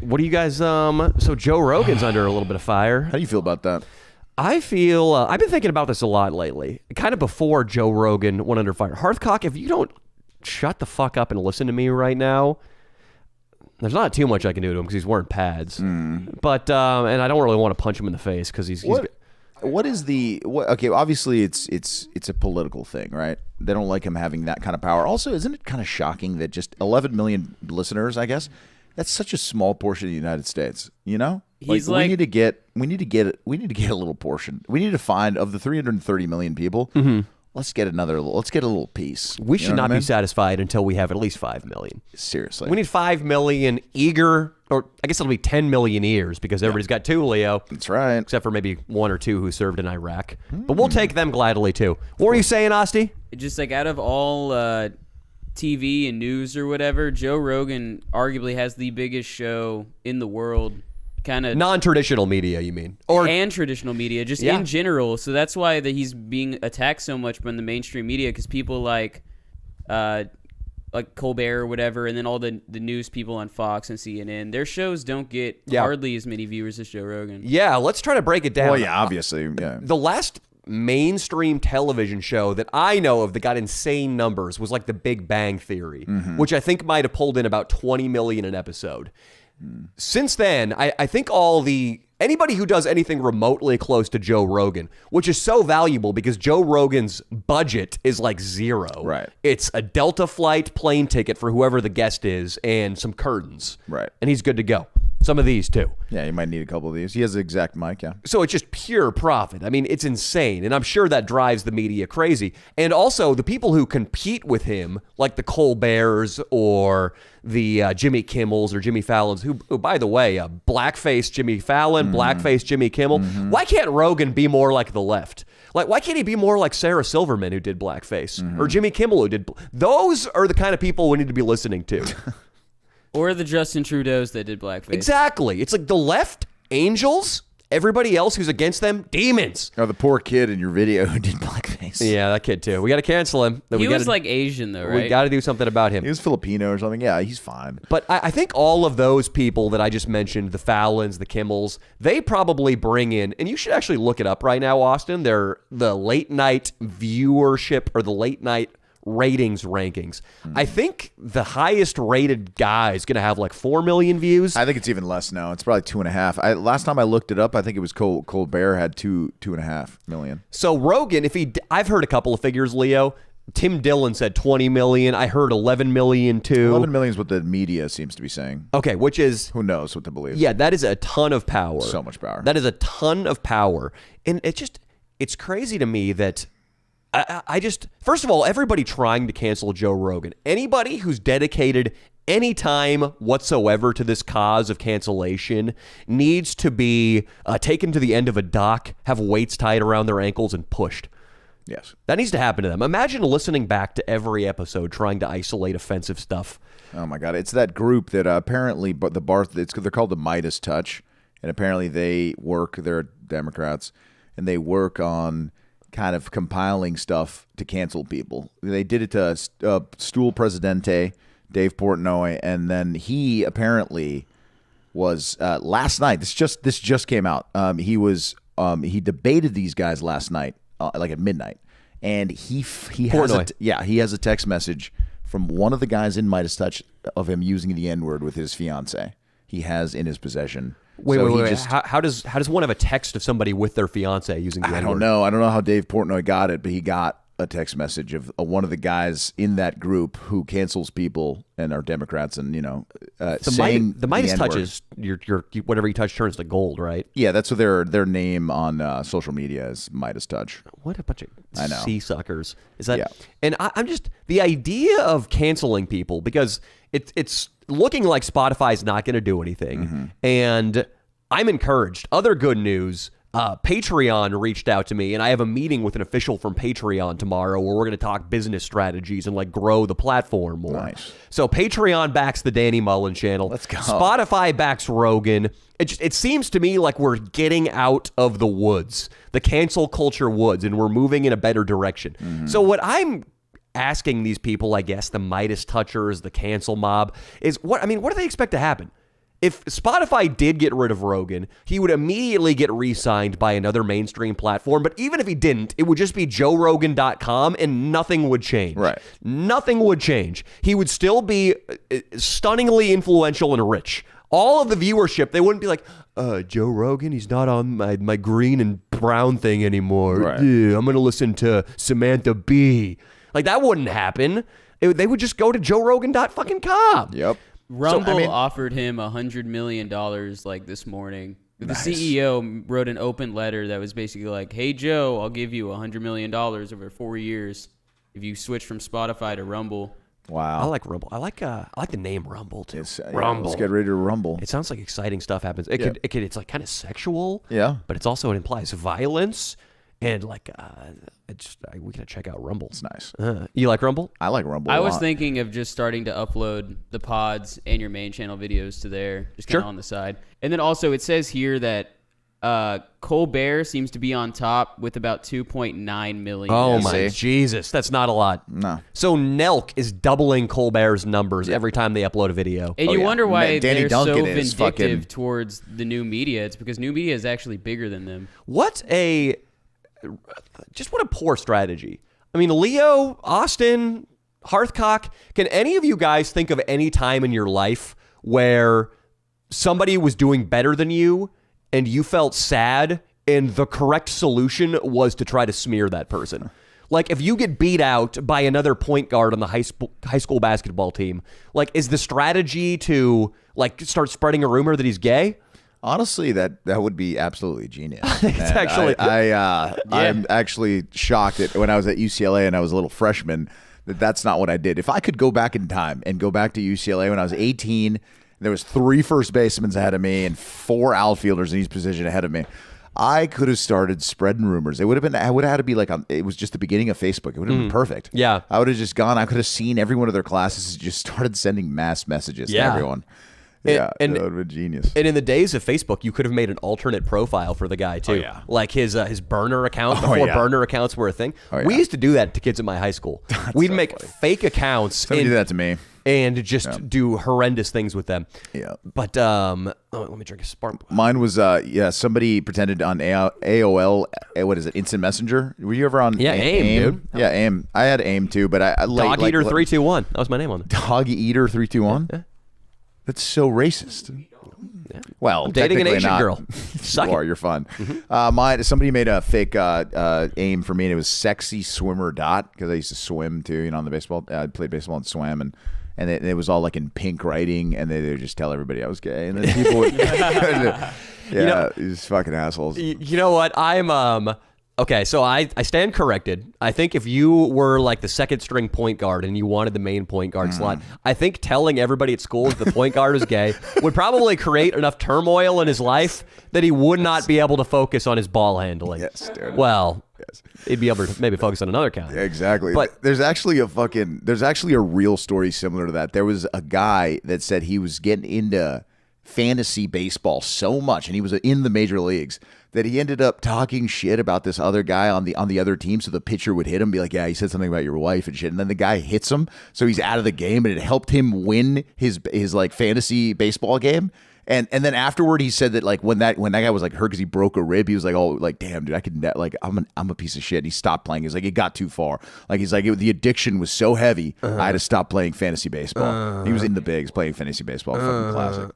What do you guys? So Joe Rogan's under a little bit of fire. How do you feel about that? I feel I've been thinking about this a lot lately. Kind of before Joe Rogan went under fire. Hearthcock, if you don't shut the fuck up and listen to me right now, there's not too much I can do to him because he's wearing pads. But and I don't really want to punch him in the face because he's what is the okay? Obviously, it's a political thing, right? They don't like him having that kind of power. Also, isn't it kind of shocking that just 11 million listeners? I guess that's such a small portion of the United States. You know, we need to get a little portion. We need to find of the 330 million people. Let's get a little piece. We should not be satisfied until we have at least 5 million. Seriously. We need 5 million eager, or I guess it'll be 10 million ears because everybody's got 2, Leo. That's right. Except for maybe 1 or 2 who served in Iraq. But we'll take them gladly too. What were you saying, Asti? Just like out of all TV and news or whatever, Joe Rogan arguably has the biggest show in the world. Kind of non-traditional media, you mean, and traditional media, just in general. So that's why he's being attacked so much from the mainstream media because people like Colbert or whatever, and then all the news people on Fox and CNN, their shows don't get hardly as many viewers as Joe Rogan. Yeah, let's try to break it down. Well, yeah, obviously, yeah. The last mainstream television show that I know of that got insane numbers was like The Big Bang Theory, which I think might have pulled in about 20 million an episode. Since then, I think anybody who does anything remotely close to Joe Rogan, which is so valuable because Joe Rogan's budget is like zero. Right. It's a Delta flight plane ticket for whoever the guest is and some curtains. Right. And he's good to go. Some of these too. Yeah, you might need a couple of these. He has the exact mic, yeah. So it's just pure profit. I mean, it's insane. And I'm sure that drives the media crazy. And also the people who compete with him, like the Colberts or the Jimmy Kimmels or Jimmy Fallons, who by the way, blackface Jimmy Fallon, blackface Jimmy Kimmel. Why can't Rogan be more like the left? Like, why can't he be more like Sarah Silverman, who did blackface, or Jimmy Kimmel, who did? Those are the kind of people we need to be listening to. Or the Justin Trudeaus that did blackface. Exactly. It's like the left, angels, everybody else who's against them, demons. Oh, the poor kid in your video who did blackface. Yeah, that kid too. We got to cancel him. He was like Asian though, right? We got to do something about him. He was Filipino or something. Yeah, he's fine. But I think all of those people that I just mentioned, the Fallons, the Kimmels, they probably bring in, and you should actually look it up right now, Austin, they're the late night viewership or the late night ratings rankings. I think the highest rated guy is going to have like 4 million views. I think it's even less now. It's probably 2.5. Last time I looked it up, I think it was Colbert had 2.5 million. So Rogan, I've heard a couple of figures, Leo. Tim Dillon said 20 million. I heard 11 million too. 11 million is what the media seems to be saying. Okay, which is... Who knows what to believe. Yeah, that is a ton of power. So much power. That is a ton of power. And it's crazy to me that I just, first of all, everybody trying to cancel Joe Rogan, anybody who's dedicated any time whatsoever to this cause of cancellation needs to be taken to the end of a dock, have weights tied around their ankles and pushed. Yes. That needs to happen to them. Imagine listening back to every episode trying to isolate offensive stuff. Oh my God. It's that group that apparently, but they're called the Midas Touch. And apparently they're Democrats, and they work on kind of compiling stuff to cancel people. They did it to Stool Presidente, Dave Portnoy, and then he apparently was last night. This just came out. He debated these guys last night, like at midnight, and he has a text message from one of the guys in Midas Touch of him using the N-word with his fiance. He has in his possession. Wait. How does one have a text of somebody with their fiance using the N-word? I don't know how Dave Portnoy got it, but he got a text message of one of the guys in that group who cancels people and are Democrats, and saying the Midas Touch is your whatever you touch turns to gold, right? Yeah, that's what their name on social media is, Midas Touch. What a bunch of sea suckers is that? Yeah. And I'm just the idea of canceling people, because it's looking like Spotify's not going to do anything, and I'm encouraged. Other good news. Patreon reached out to me, and I have a meeting with an official from Patreon tomorrow where we're going to talk business strategies and grow the platform more. Nice. So Patreon backs the Danny Mullen channel. Let's go. Spotify backs Rogan. It seems to me like we're getting out of the woods, the cancel culture woods, and we're moving in a better direction. So what I'm asking these people, I guess, the Midas touchers, the cancel mob, is what do they expect to happen? if Spotify did get rid of Rogan, he would immediately get re-signed by another mainstream platform. But even if he didn't, it would just be JoeRogan.com and nothing would change. Right. Nothing would change. He would still be stunningly influential and rich. All of the viewership, they wouldn't be like, Joe Rogan, he's not on my green and brown thing anymore. Right. Yeah, I'm going to listen to Samantha Bee. Like, that wouldn't happen. They would just go to JoeRogan.com. Yep. Rumble offered him $100 million like this morning. The CEO wrote an open letter that was basically like, hey, Joe, I'll give you $100 million over 4 years if you switch from Spotify to Rumble. Wow. I like Rumble. I like the name Rumble too. Rumble. Let's get ready to rumble. It sounds like exciting stuff happens. It's like kind of sexual. Yeah. But it's also, it implies violence. And like, we gotta check out Rumble. It's nice. You like Rumble? I like Rumble. I was thinking of just starting to upload the pods and your main channel videos to there, just kind of on the side. And then also, it says here that Colbert seems to be on top with about 2.9 million. Oh my Jesus, that's not a lot. No. So Nelk is doubling Colbert's numbers every time they upload a video. And you wonder why Danny they're Duncan so is vindictive towards the new media. It's because new media is actually bigger than them. What a poor strategy. I mean, Leo, Austin, Hearthcock, can any of you guys think of any time in your life where somebody was doing better than you and you felt sad and the correct solution was to try to smear that person? Like, if you get beat out by another point guard on the high school basketball team, like, is the strategy to like start spreading a rumor that he's gay? Honestly, that would be absolutely genius. I'm actually shocked that when I was at UCLA and I was a little freshman, that's not what I did. If I could go back in time and go back to UCLA when I was 18, there was 3 first basemen ahead of me and 4 outfielders in each position ahead of me, I could have started spreading rumors. It would have been. I would have had to be like it was just the beginning of Facebook. It would have been perfect. Yeah, I would have just gone. I could have seen every one of their classes and just started sending mass messages to everyone. That would have been genius. And in the days of Facebook, you could have made an alternate profile for the guy too. Like his burner account before burner accounts were a thing. We used to do that to kids in my high school. We'd make fake accounts. Somebody did that to me. And just do horrendous things with them. Yeah. But let me drink a spark. Mine was somebody pretended on AOL. What is it? Instant Messenger. Were you ever on? AIM, dude. Yeah, AIM. I had AIM too, but I Dog Eater 321. That was my name on it. Dog Eater 321. Yeah. That's so racist. Yeah. Well, I'm dating an Asian girl. You're fun. Somebody made a fake AIM for me, and it was Sexy Swimmer Dot, because I used to swim too, on the baseball. I played baseball and swam, and it was all like in pink writing, and they would just tell everybody I was gay, and then people would, these fucking assholes. You know what? I'm okay, so I stand corrected. I think if you were like the second string point guard and you wanted the main point guard slot, I think telling everybody at school that the point guard is gay would probably create enough turmoil in his life that he would not be able to focus on his ball handling. Yes, dude. Well, he'd be able to maybe focus on another kind. Exactly. But there's actually a real story similar to that. There was a guy that said he was getting into fantasy baseball so much, and he was in the major leagues, that he ended up talking shit about this other guy on the other team, so the pitcher would hit him, be like, yeah, he said something about your wife and shit, and then the guy hits him, so he's out of the game, and it helped him win his like fantasy baseball game. And then afterward, he said that like when that guy was like hurt because he broke a rib, he was like, oh, like damn, dude, I'm a piece of shit. And he stopped playing. He's like, it got too far. Like he's like, the addiction was so heavy, I had to stop playing fantasy baseball. He was in the bigs playing fantasy baseball. Fucking classic.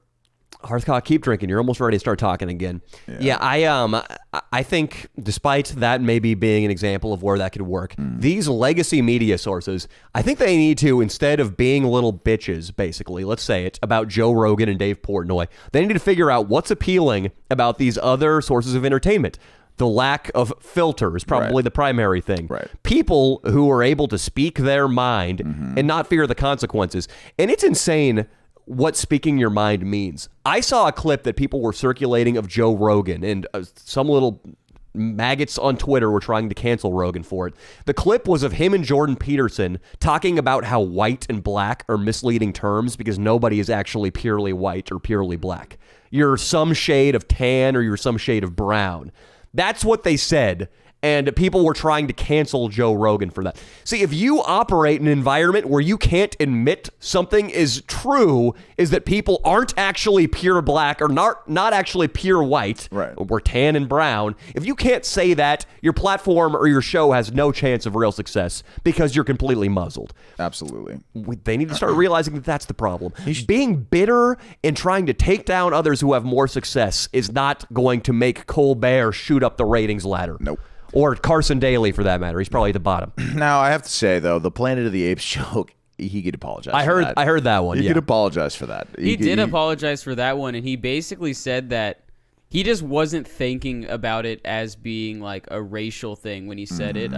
Hearthcock, keep drinking. You're almost ready to start talking again. Yeah, I think despite that maybe being an example of where that could work, these legacy media sources, I think they need to, instead of being little bitches, basically, let's say it, about Joe Rogan and Dave Portnoy, they need to figure out what's appealing about these other sources of entertainment. The lack of filter is probably the primary thing. Right. People who are able to speak their mind and not fear the consequences. And it's insane what speaking your mind means. I saw a clip that people were circulating of Joe Rogan, and some little maggots on Twitter were trying to cancel Rogan for it. The clip was of him and Jordan Peterson talking about how white and black are misleading terms because nobody is actually purely white or purely black. You're some shade of tan or you're some shade of brown. That's what they said. and people were trying to cancel Joe Rogan for that. See, if you operate in an environment where you can't admit something is true, is that people aren't actually pure black or not actually pure white, right, or tan and brown, if you can't say that, your platform or your show has no chance of real success because you're completely muzzled. Absolutely. They need to start realizing that that's the problem. Being bitter and trying to take down others who have more success is not going to make Colbert shoot up the ratings ladder. Nope. Or Carson Daly, for that matter. He's probably at the bottom. Now, I have to say, though, the Planet of the Apes joke, he could apologize for that. I heard that one, He could apologize for that. He did apologize for that one, and he basically said that he just wasn't thinking about it as being like a racial thing when he said it.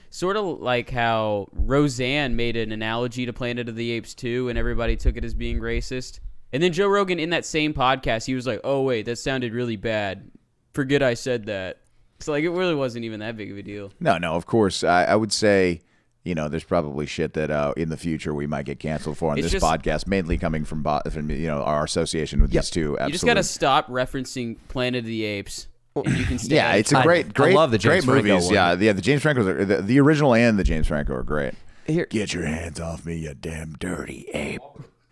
Sort of like how Roseanne made an analogy to Planet of the Apes 2, and everybody took it as being racist. And then Joe Rogan, in that same podcast, he was like, "Oh wait, that sounded really bad. Forget I said that." So like, it really wasn't even that big of a deal. No, of course. I would say, there's probably shit that in the future we might get canceled for on this podcast, mainly coming from our association with these two. Absolutely. You just got to stop referencing Planet of the Apes. And you can stay. Yeah, it's a great. I love the James great Franco movies. one. Yeah, the James Franco, the original and the James Franco are great. Here, get your hands off me, you damn dirty ape.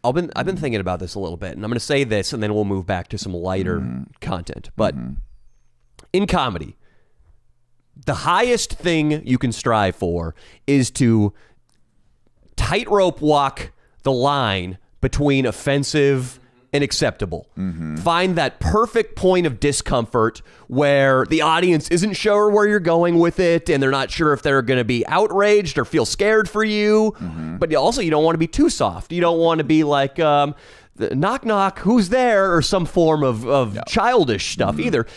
I've been thinking about this a little bit, and I'm going to say this, and then we'll move back to some lighter content. But in comedy, the highest thing you can strive for is to tightrope walk the line between offensive and acceptable. Find that perfect point of discomfort where the audience isn't sure where you're going with it, and they're not sure if they're going to be outraged or feel scared for you. But also, you don't want to be too soft. You don't want to be like, knock, knock, who's there? Or some form of childish stuff either.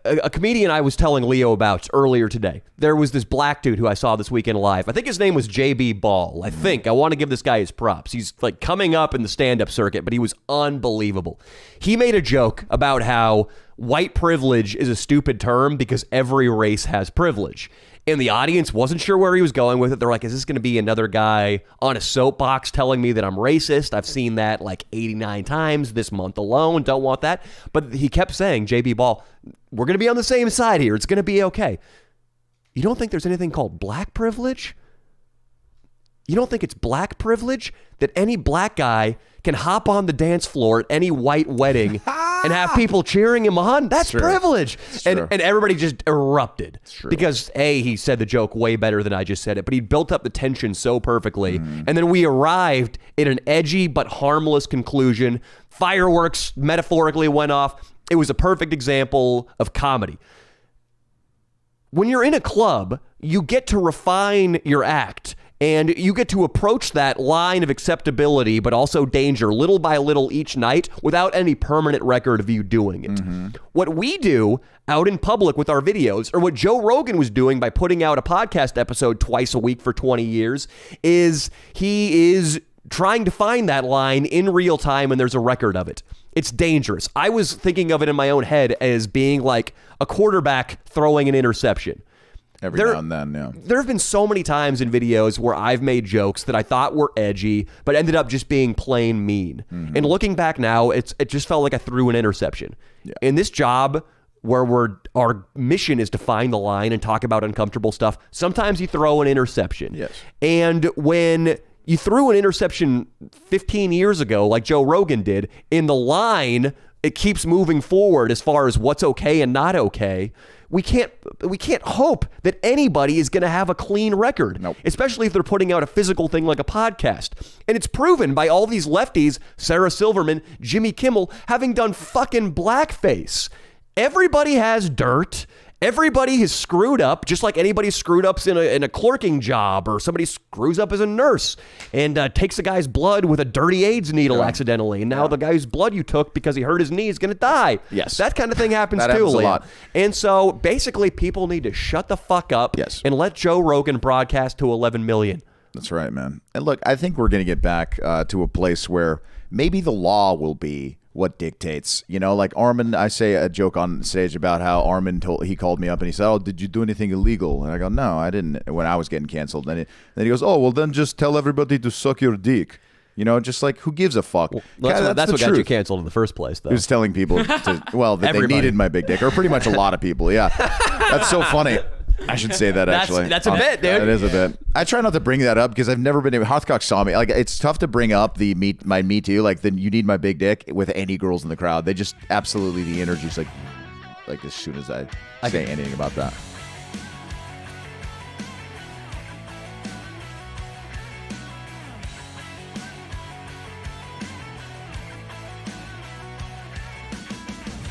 A comedian I was telling Leo about earlier today, there was this black dude who I saw this weekend live. I think his name was JB Ball. I want to give this guy his props. He's like coming up in the stand-up circuit, but he was unbelievable. He made a joke about how white privilege is a stupid term because every race has privilege. And the audience wasn't sure where he was going with it. They're like, is this going to be another guy on a soapbox telling me that I'm racist? I've seen that like 89 times this month alone. Don't want that. But he kept saying, JB Ball, we're going to be on the same side here. It's going to be okay. You don't think there's anything called black privilege? You don't think it's black privilege that any black guy can hop on the dance floor at any white wedding and have people cheering him on? That's privilege. And everybody just erupted because he said the joke way better than I just said it, but he built up the tension so perfectly. And then we arrived at an edgy but harmless conclusion. Fireworks metaphorically went off. It was a perfect example of comedy. When you're in a club, you get to refine your act. And you get to approach that line of acceptability, but also danger, little by little each night without any permanent record of you doing it. What we do out in public with our videos, or what Joe Rogan was doing by putting out a podcast episode twice a week for 20 years, is he is trying to find that line in real time, and there's a record of it. It's dangerous. I was thinking of it in my own head as being like a quarterback throwing an interception. Every now and then, yeah. There have been so many times in videos where I've made jokes that I thought were edgy, but ended up just being plain mean. And looking back now, it just felt like I threw an interception. Yeah. In this job, where our mission is to find the line and talk about uncomfortable stuff, sometimes you throw an interception. Yes. And when you threw an interception 15 years ago, like Joe Rogan did, in the line, it keeps moving forward as far as what's okay and not okay. We can't hope that anybody is going to have a clean record, especially if they're putting out a physical thing like a podcast. And it's proven by all these lefties, Sarah Silverman, Jimmy Kimmel, having done fucking blackface. Everybody has dirt. Everybody has screwed up, just like anybody screwed up in a clerking job, or somebody screws up as a nurse and takes a guy's blood with a dirty AIDS needle accidentally. And now the guy's blood you took because he hurt his knee is going to die. Yes. That kind of thing happens that too, happens a Liam. lot. And so basically people need to shut the fuck up and let Joe Rogan broadcast to 11 million. That's right, man. And look, I think we're going to get back to a place where maybe the law will be what dictates. Like Armin, I say a joke on stage about how Armin he called me up and he said, "Oh, did you do anything illegal?" And I go, "No, I didn't," when I was getting canceled. And then he goes, "Oh, well, then just tell everybody to suck your dick." Just like, who gives a fuck? Well, that's what got you canceled in the first place, though. He was telling people that they needed my big dick, or pretty much a lot of people. Yeah. That's so funny. I should say that actually. That's a bit, dude. That is a bit. I try not to bring that up because I've never been able. Hothcock saw me. Like it's tough to bring up my me too. Like then you need my big dick with any girls in the crowd. They just absolutely the energy's like as soon as I say anything about that.